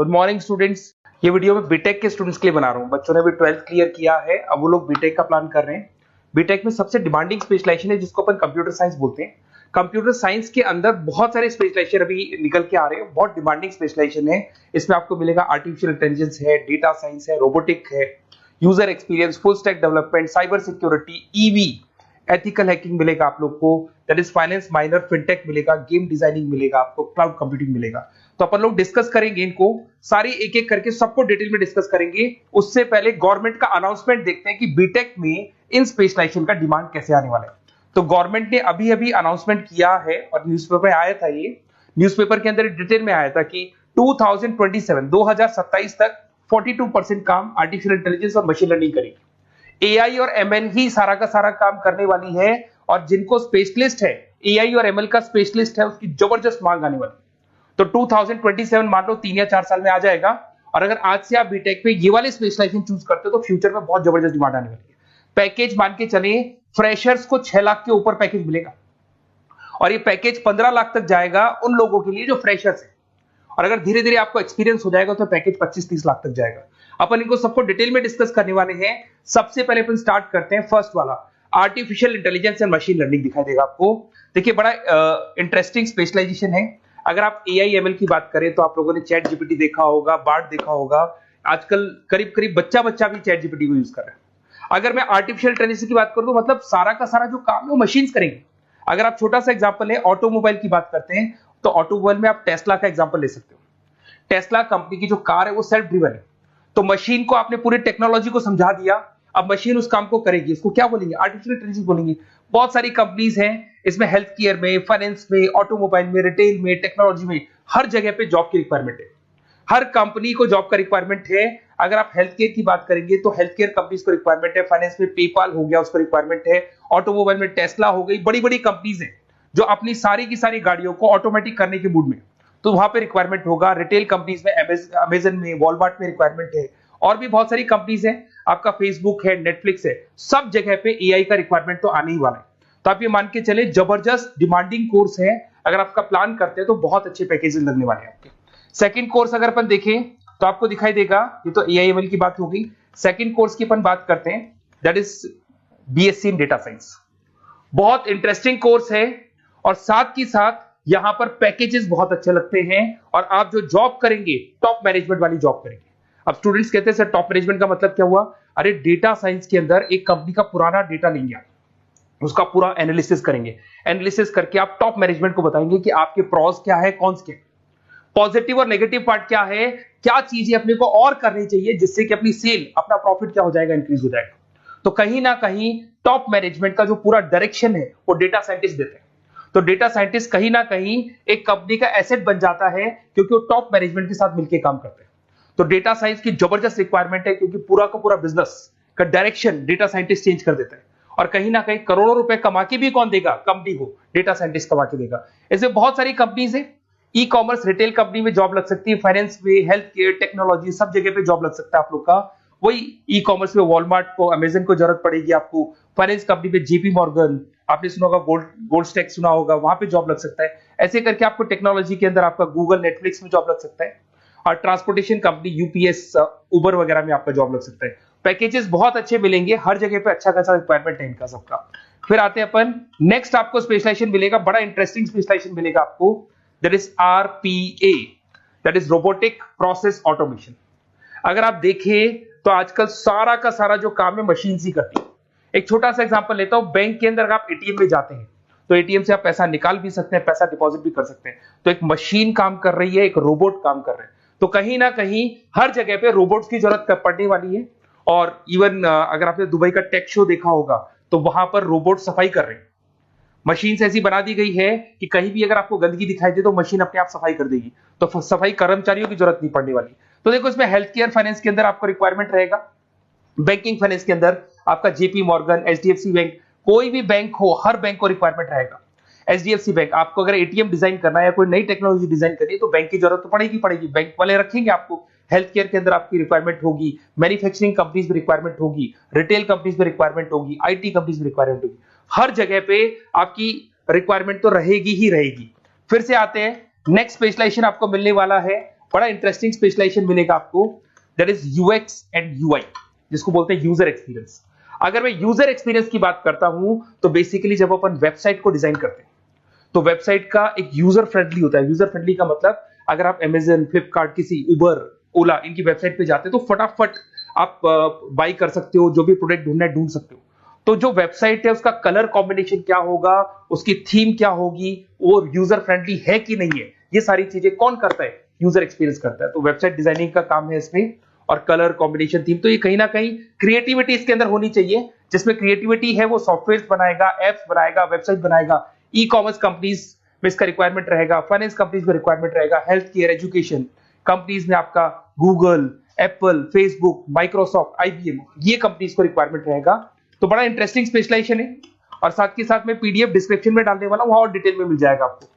Good morning students. ये video मैं BTech के स्टूडेंट्स के लिए बना रहा हूँ। बच्चों ने भी 12th क्लियर किया है, अब वो लोग बीटेक का प्लान कर रहे हैं। बीटेक में सबसे डिमांडिंग स्पेशलाइजेशन है जिसको अपन कंप्यूटर साइंस बोलते हैं। कंप्यूटर साइंस के अंदर बहुत सारे स्पेशलाइजेशन अभी निकल के आ रहे हैं, बहुत डिमांडिंग स्पेशलाइजेशन है। इसमें आपको मिलेगा आर्टिफिशियल इंटेलिजेंस है, डेटा साइंस है, रोबोटिक है, user experience, full stack development, cyber security, EV, ethical hacking मिलेगा आप लोग को, that is finance minor, fintech मिलेगा, गेम डिजाइनिंग मिलेगा आपको, क्लाउड कंप्यूटिंग मिलेगा। तो अपन लोग डिस्कस करेंगे इनको सारी एक एक करके, सबको डिटेल में डिस्कस करेंगे। उससे पहले गवर्नमेंट का अनाउंसमेंट देखते हैं कि बीटेक में इन स्पेशलाइजेशन का डिमांड कैसे आने वाला है। तो गवर्नमेंट ने अभी अभी अनाउंसमेंट किया है और न्यूज़पेपर में आया था, ये न्यूज़पेपर के अंदर डिटेल में आया था कि 2027 तक 42% काम आर्टिफिशियल इंटेलिजेंस और मशीन लर्निंग करेगी। एआई और एमएल ही सारा का सारा काम करने वाली है, और जिनको स्पेशलिस्ट है, एआई और एमएल का स्पेशलिस्ट है, उसकी जबरदस्त मांग आने वाली है। तो 2027 मान लो 3 या 4 साल में आ जाएगा। और अगर आज से आप बीटेक पे ये वाले स्पेशलाइजेशन चूज करते हो तो फ्यूचर में बहुत जबरदस्त डिमांड आने वाली है। पैकेज मान के चले, फ्रेशर्स को 6 लाख के ऊपर पैकेज मिलेगा, और ये पैकेज 15 लाख तक जाएगा उन लोगों के लिए जो फ्रेशर्स है। और अगर धीरे धीरे आपको एक्सपीरियंस हो जाएगा तो पैकेज 25-30 लाख तक जाएगा। अपन इनको सबको डिटेल में डिस्कस करने वाले हैं। सबसे पहले अपन स्टार्ट करते हैं फर्स्ट वाला, artificial intelligence and machine learning दिखाई देगा आपको। देखिए बड़ा इंटरेस्टिंग स्पेशलाइजेशन है। अगर आप एआई एमएल की बात करें तो आप लोगों ने चैट जीपीटी देखा होगा, बार्ड देखा होगा। आजकल करीब करीब बच्चा भी चैट जीपीटी को यूज कर रहा है। अगर मैं आर्टिफिशियल इंटेलिजेंस की बात करूं तो मतलब सारा का सारा जो काम है वो मशीन्स करेंगे। अगर आप छोटा सा एग्जांपल है, ऑटोमोबाइल की बात करते हैं तो ऑटोमोबाइल में आप टेस्ला का एग्जांपल ले सकते हो। टेस्ला कंपनी की जो कार है वो सेल्फ ड्रिवन है। तो मशीन को आपने पूरी टेक्नोलॉजी को समझा दिया, अब मशीन उस काम को करेगी। इसको क्या बोलेंगे? आर्टिफिशियल इंटेलिजेंस बोलेंगे। बहुत सारी कंपनीज हैं इसमें, हेल्थ केयर में, फाइनेंस में, ऑटोमोबाइल में, रिटेल में, टेक्नोलॉजी में, हर जगह पे जॉब की रिक्वायरमेंट है। हर कंपनी को जॉब का रिक्वायरमेंट है। अगर आप हेल्थ केयर की बात करेंगे तो हेल्थ केयर कंपनीज को रिक्वायरमेंट है, फाइनेंस में पेपाल हो गया उसको रिक्वायरमेंट है, ऑटोमोबाइल में टेस्ला हो गई, बड़ी बड़ी कंपनीज हैं जो अपनी सारी की सारी गाड़ियों को ऑटोमेटिक करने के मूड में, तो वहां पे रिक्वायरमेंट होगा। रिटेल कंपनीज में अमेजन में, वॉलमार्ट में रिक्वायरमेंट है, और भी बहुत सारी कंपनीज हैं, आपका फेसबुक है, नेटफ्लिक्स है, सब जगह पे एआई का रिक्वायरमेंट तो आने ही वाला है। तो आप ये मान के चले जबरदस्त डिमांडिंग कोर्स है। अगर आपका प्लान करते हैं तो बहुत अच्छे पैकेजेस लगने वाले हैं आपके। सेकंड कोर्स अगर अपन देखें तो आपको दिखाई देगा, ये तो एआई एमएल की बात हो गई। सेकंड कोर्स की अपन बात करते हैं, that is BSc in data science. बहुत इंटरेस्टिंग कोर्स है, और साथ ही साथ यहां पर पैकेजेस बहुत अच्छे लगते हैं, और आप जो जॉब करेंगे टॉप मैनेजमेंट वाली जॉब करेंगे। अब स्टूडेंट्स कहते हैं सर टॉप मैनेजमेंट का मतलब क्या हुआ? अरे डेटा साइंस के अंदर एक कंपनी का पुराना डेटा लेंगे आप, उसका पूरा एनालिसिस करेंगे, एनालिसिस करके आप टॉप मैनेजमेंट को बताएंगे कि आपके प्रॉस क्या है, कॉन्स क्या है, पॉजिटिव और नेगेटिव पार्ट क्या है, क्या चीजें अपने को और करनी चाहिए जिससे कि अपनी सेल, अपना प्रॉफिट क्या हो जाएगा, इंक्रीज हो जाएगा। तो कहीं ना कहीं टॉप मैनेजमेंट का जो पूरा डायरेक्शन है वो डेटा साइंटिस्ट देते हैं। तो डेटा साइंटिस्ट कहीं ना कहीं एक कंपनी का एसेट बन जाता है, क्योंकि वो टॉप मैनेजमेंट के साथ मिलकर काम करते हैं। तो डेटा साइंस की जबरदस्त रिक्वायरमेंट है, क्योंकि पूरा का पूरा बिजनेस का डायरेक्शन डेटा साइंटिस्ट चेंज कर देता है। और कहीं ना कहीं करोड़ों रुपए कमा के भी कौन देगा? कंपनी को डेटा साइंटिस्ट कमा के देगा। ऐसे बहुत सारी कंपनीज है, ई कॉमर्स, रिटेल कंपनी में जॉब लग सकती है, फाइनेंस में, हेल्थ केयर, टेक्नोलॉजी, सब जगह पे जॉब लग सकता है आप लोग का। वही ई कॉमर्स में वॉलमार्ट को, अमेजन को जरूरत पड़ेगी आपको। फाइनेंस कंपनी में जेपी मॉर्गन, आपने सुना होगा, गोल्ड स्टैक सुना होगा, वहां पे जॉब लग सकता है। ऐसे करके आपको टेक्नोलॉजी के अंदर आपका गूगल, नेटफ्लिक्स में जॉब लग सकता है। और ट्रांसपोर्टेशन कंपनी, यूपीएस, उबर वगैरह में आपका जॉब लग सकता है। पैकेजेस बहुत अच्छे मिलेंगे, हर जगह पे अच्छा खासा रिक्वायरमेंट है इनका सबका। फिर आते हैं अपन नेक्स्ट, आपको स्पेशलाइजेशन मिलेगा, बड़ा इंटरेस्टिंग स्पेशलाइजेशन मिलेगा आपको, that is RPA, that is robotic process automation. अगर आप देखें तो आजकल सारा का सारा जो काम है मशीन ही करती है। एक छोटा सा एग्जांपल लेता हूं, बैंक के अंदर आप एटीएम में जाते हैं तो एटीएम से आप पैसा निकाल भी सकते हैं, पैसा डिपॉजिट भी कर सकते हैं। तो एक मशीन काम कर रही है, एक रोबोट काम कर रहे हैं। तो कहीं ना कहीं हर जगह पे रोबोट्स की जरूरत पड़ने वाली है। और इवन अगर आपने दुबई का टेक शो देखा होगा तो वहां पर रोबोट सफाई कर रहे हैं। मशीन ऐसी बना दी गई है कि कहीं भी अगर आपको गंदगी दिखाई दे तो मशीन अपने आप सफाई कर देगी, तो सफाई कर्मचारियों की जरूरत नहीं पड़ने वाली। तो देखो इसमें हेल्थ केयर, फाइनेंस के अंदर आपको रिक्वायरमेंट रहेगा, बैंकिंग फाइनेंस के अंदर आपका जेपी मॉर्गन, एचडीएफसी बैंक, कोई भी बैंक हो, हर बैंक को रिक्वायरमेंट रहेगा। एचडीएफसी बैंक, आपको अगर एटीएम डिजाइन करना है या कोई नई टेक्नोलॉजी डिजाइन करनी है तो बैंक की जरूरत तो पड़ेगी, बैंक वाले रखेंगे आपको। हेल्थ केयर के अंदर आपकी रिक्वायरमेंट होगी, मैन्युफैक्चरिंग कंपनीज में रिक्वायरमेंट होगी, रिटेल कंपनीज में रिक्वायरमेंट होगी, आईटी कंपनीज में रिक्वायरमेंट होगी। हर जगह पे आपकी रिक्वायरमेंट तो रहेगी ही रहेगी। फिर से आते हैं, नेक्स्ट स्पेशलाइजेशन आपको मिलने वाला है बड़ा इंटरेस्टिंग स्पेशलाइजेशन मिलेगा आपको, that is UX and UI, जिसको बोलते हैं यूजर एक्सपीरियंस। अगर मैं यूजर एक्सपीरियंस की बात करता हूं तो बेसिकली जब अपन वेबसाइट को डिजाइन करते हैं तो वेबसाइट का एक यूजर फ्रेंडली होता है। यूजर फ्रेंडली का मतलब अगर आप अमेजन, फ्लिपकार्ट, किसी उबर, ओला इनकी वेबसाइट पे जाते हो तो फटाफट आप बाई कर सकते हो, जो भी प्रोडक्ट ढूंढना है ढूंढ सकते हो। तो जो वेबसाइट है उसका कलर कॉम्बिनेशन क्या होगा, उसकी थीम क्या होगी, वो यूजर फ्रेंडली है कि नहीं है, ये सारी चीजें कौन करता है, यूजर एक्सपीरियंस करता है। तो वेबसाइट डिजाइनिंग का काम है इसमें, और कलर कॉम्बिनेशन, थीम, तो ये कहीं ना कहीं क्रिएटिविटी इसके अंदर होनी चाहिए। जिसमें क्रिएटिविटी है वो सॉफ्टवेयर बनाएगा, एप्स बनाएगा, वेबसाइट बनाएगा। ई कॉमर्स कंपनीज में इसका रिक्वायरमेंट रहेगा, फाइनेंस कंपनीज में रिक्वायरमेंट रहेगा, हेल्थ केयर, एजुकेशन कंपनीज में आपका Google, Apple, Facebook, Microsoft, IBM, ये कंपनीज को रिक्वायरमेंट रहेगा। तो बड़ा इंटरेस्टिंग स्पेशलाइजेशन है, और साथ के साथ में पीडीएफ डिस्क्रिप्शन में डालने वाला हूं, वहां और डिटेल में मिल जाएगा आपको।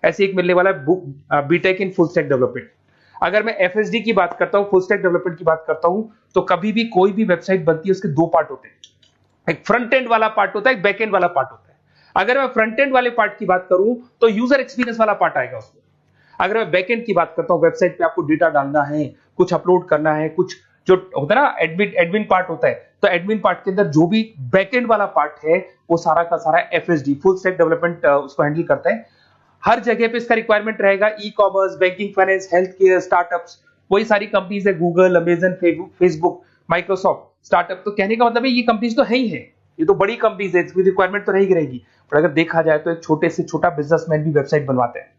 ऐसे एक मिलने वाला है book, BTech in full stack development. अगर मैं एफएसडी की बात करता हूं, फुल स्टैक डेवलपमेंट की बात करता हूं, तो कभी भी कोई भी वेबसाइट बनती है उसके दो पार्ट होते हैं, एक फ्रंट एंड वाला पार्ट होता है, एक बैक एंड वाला पार्ट होता है। अगर मैं फ्रंट एंड वाले पार्ट की बात करूं तो यूजर एक्सपीरियंस वाला पार्ट आएगा उसमें। अगर मैं बैक एंड की बात करता हूं, वेबसाइट पे आपको डेटा डालना है, कुछ अपलोड करना है, कुछ जो होता है ना एडमिन पार्ट होता है, तो एडमिन पार्ट के अंदर जो भी बैक एंड वाला पार्ट है वो सारा का सारा एफएसडी, फुल स्टैक डेवलपमेंट, उसको हैंडल करता है। हर जगह पे इसका रिक्वायरमेंट रहेगा। E commerce, banking, finance, health care, startups, वही सारी कंपनीज है, Google, Amazon, Facebook, Microsoft, startup. तो कहने का मतलब है ये कंपनीज तो है ही है, ये तो बड़ी कंपनीज है, इसकी रिक्वायरमेंट तो रहेगी। पर अगर देखा जाए तो एक छोटे से छोटा बिजनेसमैन भी वेबसाइट बनवाते हैं।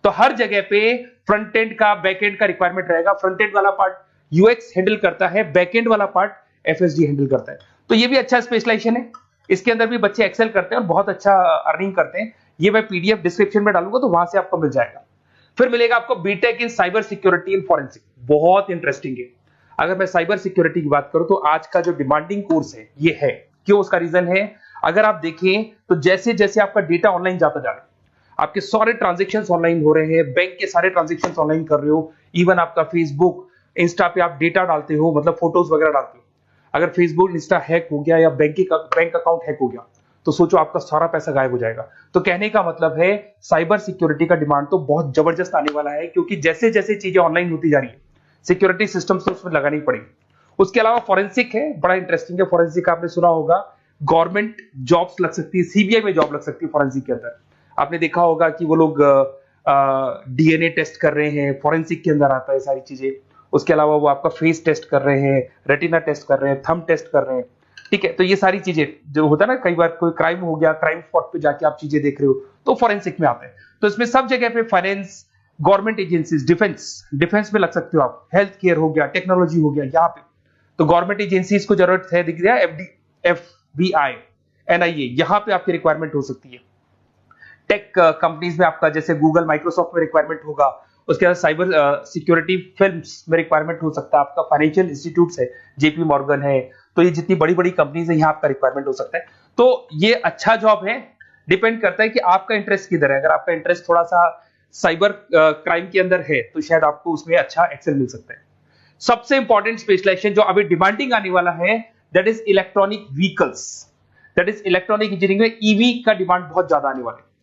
तो हर जगह पे फ्रंट एंड का, बैक एंड का रिक्वायरमेंट रहेगा। फ्रंट एंड वाला पार्ट यूएक्स हैंडल करता है, बैक एंड वाला पार्ट एफएसडी हैंडल करता है। तो ये भी अच्छा स्पेशलाइजेशन है, इसके अंदर भी बच्चे एक्सेल करते हैं और बहुत अच्छा अर्निंग करते हैं। ये मैं पीडीएफ डिस्क्रिप्शन में डालूंगा तो वहां से आपको मिल जाएगा। फिर मिलेगा आपको BTech in cyber security and forensic, बहुत इंटरेस्टिंग है। अगर मैं साइबर सिक्योरिटी की बात करूं तो आज का जो डिमांडिंग कोर्स है ये है। क्यों? उसका रीजन है, अगर आप देखें तो जैसे जैसे आपका डेटा ऑनलाइन जाता जा रहा है, आपके सारे ट्रांजेक्शन्स ऑनलाइन हो रहे हैं, बैंक के सारे ट्रांजेक्शन्स ऑनलाइन कर रहे हो, इवन आपका फेसबुक, इंस्टा पे आप डेटा डालते हो, मतलब फोटोज वगैरह डालते हो। अगर फेसबुक, इंस्टा हैक हो गया या बैंक अकाउंट हैक हो गया तो सोचो आपका सारा पैसा गायब हो जाएगा। तो कहने का मतलब है साइबर सिक्योरिटी का डिमांड तो बहुत जबरदस्त आने वाला है, क्योंकि जैसे जैसे चीजें ऑनलाइन होती जा रही है सिक्योरिटी सिस्टम से उसमें लगानी पड़ेगी। उसके अलावा फॉरेंसिक है, बड़ा इंटरेस्टिंग है। फॉरेंसिक आपने सुना होगा, गवर्नमेंट जॉब्स लग सकती है, सीबीआई में जॉब लग सकती है फॉरेंसिक के अंदर। आपने देखा होगा कि वो लोग डीएनए टेस्ट कर रहे हैं, फॉरेंसिक के अंदर आता है सारी चीजें। उसके अलावा वो आपका फेस टेस्ट कर रहे हैं, रेटिना टेस्ट कर रहे हैं, थंब टेस्ट कर रहे हैं, ठीक है। तो ये सारी चीजें जो होता है ना, कई बार कोई क्राइम हो गया, क्राइम स्पॉट पे जाके आप चीजें देख रहे हो तो फॉरेंसिक में आता है। तो इसमें सब जगह पे फाइनेंस, गवर्नमेंट एजेंसीज, डिफेंस में लग सकते हो आप, हेल्थ केयर हो गया, टेक्नोलॉजी हो गया, यहाँ पे तो गवर्नमेंट एजेंसीज को जरूरत है, दिख रहा है, एफबीआई, एनआईए, यहाँ पे आपकी रिक्वायरमेंट हो सकती है। टेक कंपनीज में आपका जैसे गूगल, माइक्रोसॉफ्ट में रिक्वायरमेंट होगा। उसके बाद साइबर सिक्योरिटी फिल्म्स में रिक्वायरमेंट हो सकता है आपका, फाइनेंशियल इंस्टीट्यूट्स है, जेपी मॉर्गन है, तो ये जितनी बड़ी बड़ी कंपनीज है यहाँ आपका रिक्वायरमेंट हो सकता है। तो ये अच्छा जॉब है, डिपेंड करता है कि आपका इंटरेस्ट किधर है। अगर आपका इंटरेस्ट थोड़ा सा साइबर क्राइम के अंदर है तो शायद आपको उसमें अच्छा एक्सेल मिल सकता है। सबसे इंपॉर्टेंट स्पेशलाइजेशन जो अभी डिमांडिंग आने वाला है, that is electronic vehicles, that is electronic engineering में ईवी का डिमांड बहुत ज्यादा आने वाला है।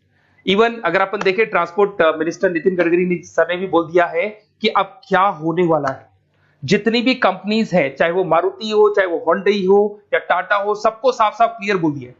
इवन अगर अपन देखें, transport minister Nitin Gadkari sir ने भी बोल दिया है कि अब क्या होने वाला है, जितनी भी कंपनीज है, चाहे वो मारुति हो, चाहे वो होंडई हो या टाटा हो, सबको साफ साफ क्लियर बोल दिया,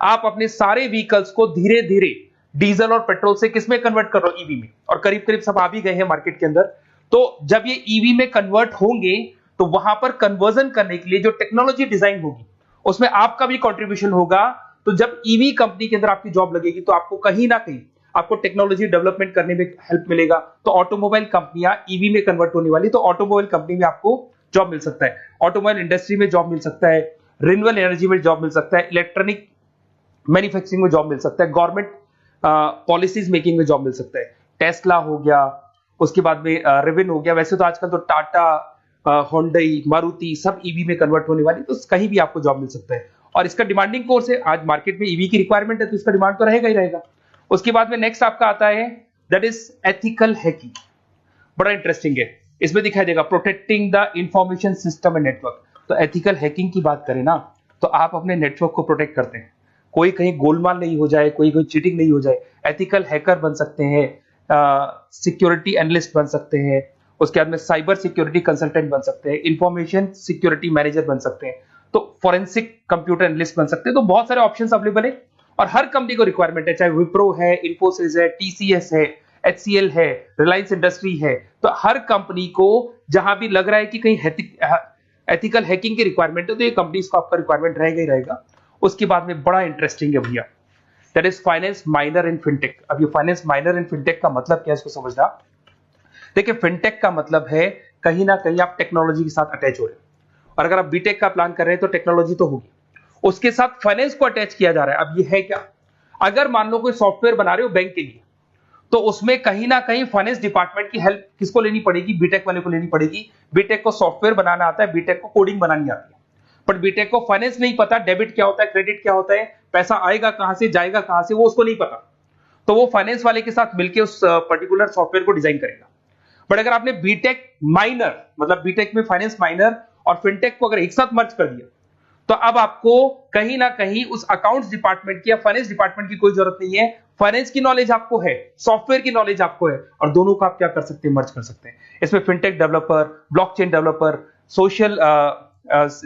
आप अपने सारे व्हीकल्स को धीरे धीरे डीजल और पेट्रोल से किसमें कन्वर्ट कर रहे हो, ईवी में। और करीब करीब सब आ भी गए हैं मार्केट के अंदर। तो जब ये ईवी में कन्वर्ट होंगे तो वहां पर कन्वर्जन करने के लिए जो टेक्नोलॉजी डिजाइन होगी उसमें आपका भी कंट्रीब्यूशन होगा। तो जब ईवी कंपनी के अंदर आपकी जॉब लगेगी तो आपको कहीं ना कहीं आपको टेक्नोलॉजी डेवलपमेंट करने में हेल्प मिलेगा। तो ऑटोमोबाइल कंपनियां ईवी में कन्वर्ट होने वाली, तो ऑटोमोबाइल कंपनी में आपको जॉब मिल सकता है, ऑटोमोबाइल इंडस्ट्री में जॉब मिल सकता है, रिन्यूएबल एनर्जी में जॉब मिल सकता है, इलेक्ट्रॉनिक मैन्युफैक्चरिंग में जॉब मिल सकता है, गवर्नमेंट पॉलिसीज मेकिंग में जॉब मिल सकता है। टेस्ला हो गया, उसके बाद में रिविन हो गया। वैसे तो आजकल तो टाटा, होंडई, मारुति सब ईवी में कन्वर्ट होने वाली, तो कहीं भी आपको जॉब मिल सकता है। और इसका डिमांडिंग कोर्स है, आज मार्केट में ईवी की रिक्वायरमेंट है तो इसका डिमांड तो रहेगा ही रहेगा। उसके बाद में नेक्स्ट आपका आता है दैट इज एथिकल हैकिंग, बड़ा इंटरेस्टिंग है। इसमें दिखाई देगा protecting the information system and network. तो एथिकल हैकिंग की बात करें ना, तो आप अपने नेटवर्क को प्रोटेक्ट करते हैं, कोई कहीं गोलमाल नहीं हो जाए, कोई चीटिंग नहीं हो जाए। एथिकल हैकर बन सकते हैं, सिक्योरिटी एनालिस्ट बन सकते हैं, उसके बाद में साइबर सिक्योरिटी कंसल्टेंट बन सकते हैं, इंफॉर्मेशन सिक्योरिटी मैनेजर बन सकते हैं, तो फॉरेंसिक कंप्यूटर एनालिस्ट बन सकते हैं। तो बहुत सारे ऑप्शंस अवेलेबल है और हर कंपनी को रिक्वायरमेंट है, चाहे विप्रो है, इन्फोसिस है, टीसीएस है, एचसीएल है, रिलायंस इंडस्ट्री है। तो हर कंपनी को जहां भी लग रहा है कि कहीं एथिकल हैकिंग की रिक्वायरमेंट है तो ये कंपनीज को आपका रिक्वायरमेंट रहेगा ही रहेगा। उसके बाद में बड़ा इंटरेस्टिंग है भैया, that is finance minor in fintech. अब ये फाइनेंस माइनर इन फिनटेक का मतलब क्या है इसको समझना। देखिए फिनटेक का मतलब है कहीं ना कहीं आप टेक्नोलॉजी के साथ अटैच हो रहे हो, और अगर आप बीटेक का प्लान कर रहे हैं तो टेक्नोलॉजी तो होगी, उसके साथ फाइनेंस को अटैच किया जा रहा है। अब ये है क्या, अगर मान लो कोई सॉफ्टवेयर बना रहे हो बैंक के लिए, तो उसमें कहीं ना कहीं फाइनेंस डिपार्टमेंट की हेल्प किसको लेनी पड़ेगी, बीटेक वाले को लेनी पड़ेगी। बीटेक को सॉफ्टवेयर बनाना आता है, बीटेक को कोडिंग बनानी आती है, बट बीटेक को फाइनेंस नहीं पता, डेबिट क्या होता है, क्रेडिट क्या होता है, पैसा आएगा कहां से, जाएगा कहां से, वो उसको नहीं पता। तो वो फाइनेंस वाले के साथ मिलकर उस पर्टिकुलर सॉफ्टवेयर को डिजाइन करेगा। बट अगर आपने बीटेक माइनर, मतलब बीटेक में फाइनेंस माइनर और फिनटेक को अगर एक साथ मर्ज कर दिया, तो अब आपको कहीं ना कहीं उस अकाउंट्स डिपार्टमेंट की या फाइनेंस डिपार्टमेंट की कोई जरूरत नहीं है। फाइनेंस की नॉलेज आपको है, सॉफ्टवेयर की नॉलेज आपको है, और दोनों को आप क्या कर सकते हैं, मर्ज कर सकते हैं। इसमें fintech developer, blockchain developer, social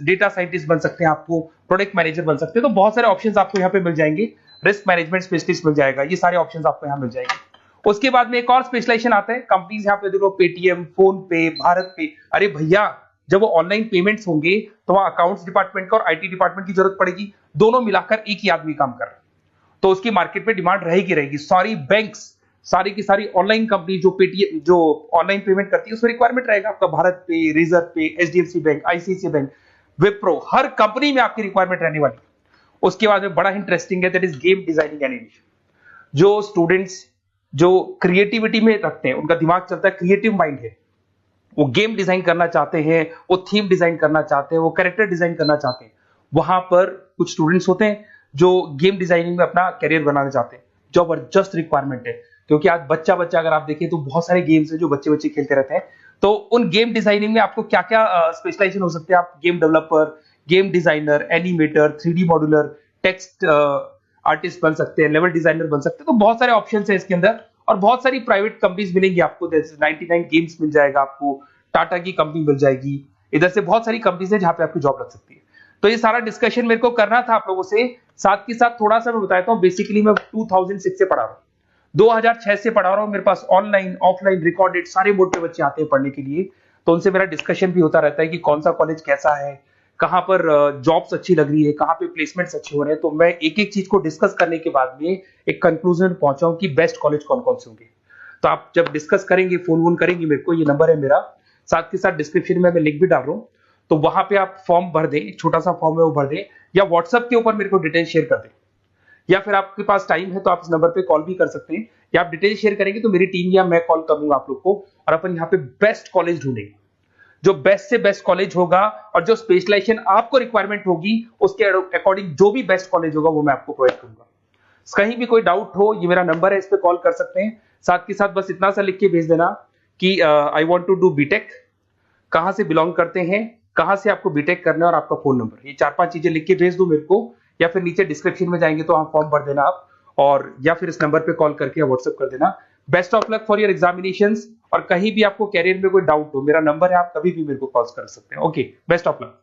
data scientist बन सकते हैं, आपको प्रोडक्ट मैनेजर बन सकते हैं। तो बहुत सारे ऑप्शंस आपको यहाँ पे मिल जाएंगे, रिस्क मैनेजमेंट स्पेशलिस्ट मिल जाएगा, ये सारे ऑप्शंस आपको यहाँ मिल जाएंगे। उसके बाद में एक और स्पेशलाइजेशन आता है, कंपनीज यहाँ पे देखो पेटीएम, फोन पे, भारत पे। अरे भैया जब वो ऑनलाइन पेमेंट्स होंगे तो वहां अकाउंट्स डिपार्टमेंट का और आईटी डिपार्टमेंट की जरूरत पड़ेगी, दोनों मिलाकर एक ही आदमी काम कर रहा है, तो उसकी मार्केट में डिमांड रहेगी रहेगी। सारी बैंक्स, सारी की सारी ऑनलाइन कंपनी जो पेटीएम, जो ऑनलाइन पेमेंट करती है, उसमें रिक्वायरमेंट रहेगा आपका भारत पे, Razorpay, HDFC bank, ICICI bank, Wipro, हर कंपनी में आपकी रिक्वायरमेंट रहने वाली है। उसके बाद में बड़ा इंटरेस्टिंग है, that is game designing animation. जो स्टूडेंट्स जो क्रिएटिविटी में रखते हैं, उनका दिमाग चलता है, क्रिएटिव माइंड है, वो गेम डिजाइन करना चाहते हैं, वो थीम डिजाइन करना चाहते हैं, वो कैरेक्टर डिजाइन करना चाहते हैं, वहां पर कुछ स्टूडेंट्स होते हैं जो गेम डिजाइनिंग में अपना करियर बनाना चाहते हैं। जबरदस्त रिक्वायरमेंट है, क्योंकि आज बच्चा बच्चा अगर आप देखें तो बहुत सारे गेम्स हैं जो बच्चे बच्चे खेलते रहते हैं। तो उन गेम डिजाइनिंग में आपको क्या क्या स्पेशलाइजेशन हो सकते हैं, आप game developer, game designer, animator, 3D modular, text artist बन सकते हैं, लेवल डिजाइनर बन सकते हैं। तो बहुत सारे ऑप्शंस हैं इसके अंदर, और बहुत सारी प्राइवेट कंपनीज मिलेंगी आपको, जैसे 99 गेम्स मिल जाएगा आपको, टाटा की कंपनी मिल जाएगी, इधर से बहुत सारी कंपनीज है जहां पे आपकी जॉब लग सकती है। तो ये सारा डिस्कशन मेरे को करना था आप लोगों से, साथ के साथ थोड़ा सा मैं बताता हूँ। बेसिकली मैं 2006 से पढ़ा रहा हूँ, 2006 से पढ़ा रहा हूँ। मेरे पास ऑनलाइन ऑफलाइन रिकॉर्डेड सारे बोर्ड के बच्चे आते हैं पढ़ने के लिए, तो उनसे मेरा डिस्कशन भी होता रहता है कि कौन सा कॉलेज कैसा है, कहां पर जॉब्स अच्छी लग रही है, कहां पे प्लेसमेंट्स अच्छे हो रहे हैं। तो मैं एक एक चीज को डिस्कस करने के बाद में एक कंक्लूजन पहुंचा हूं कि बेस्ट कॉलेज कौन कौन से होंगे। तो आप जब डिस्कस करेंगे, फोन वोन करेंगे मेरे को, ये नंबर है मेरा, साथ के साथ डिस्क्रिप्शन में मैं लिंक भी डाल रहा हूँ, तो वहां पे आप फॉर्म भर दें, छोटा सा फॉर्म है वो भर दें, या व्हाट्सएप के ऊपर मेरे को डिटेल शेयर कर दें, या फिर आपके पास टाइम है तो आप इस नंबर पे कॉल भी कर सकते हैं, या आप डिटेल शेयर करेंगे तो मेरी टीम या मैं कॉल करूंगा आप लोग को, और अपन यहाँ पे बेस्ट कॉलेज ढूंढेंगे, जो बेस्ट से बेस्ट कॉलेज होगा, और जो स्पेशलाइजेशन आपको रिक्वायरमेंट होगी उसके अकॉर्डिंग जो भी बेस्ट कॉलेज होगा वो मैं आपको प्रोवाइड करूंगा। कहीं भी कोई डाउट हो, ये मेरा नंबर है, इस पे कॉल कर सकते हैं। साथ के साथ बस इतना सा लिख के भेज देना कि I want to do BTech, कहां से बिलोंग करते हैं, कहां से आपको बीटेक करना है, और आपका फोन नंबर, ये 4-5 चीजें लिख के भेज दो मेरे को, या फिर नीचे डिस्क्रिप्शन में जाएंगे तो आप फॉर्म भर देना आप, और या फिर इस नंबर पे कॉल करके या व्हाट्सएप कर देना। Best of luck for your examinations, और कहीं भी आपको कैरियर में कोई डाउट हो, मेरा नंबर है, आप कभी भी मेरे को कॉल कर सकते हैं। Okay, best of luck.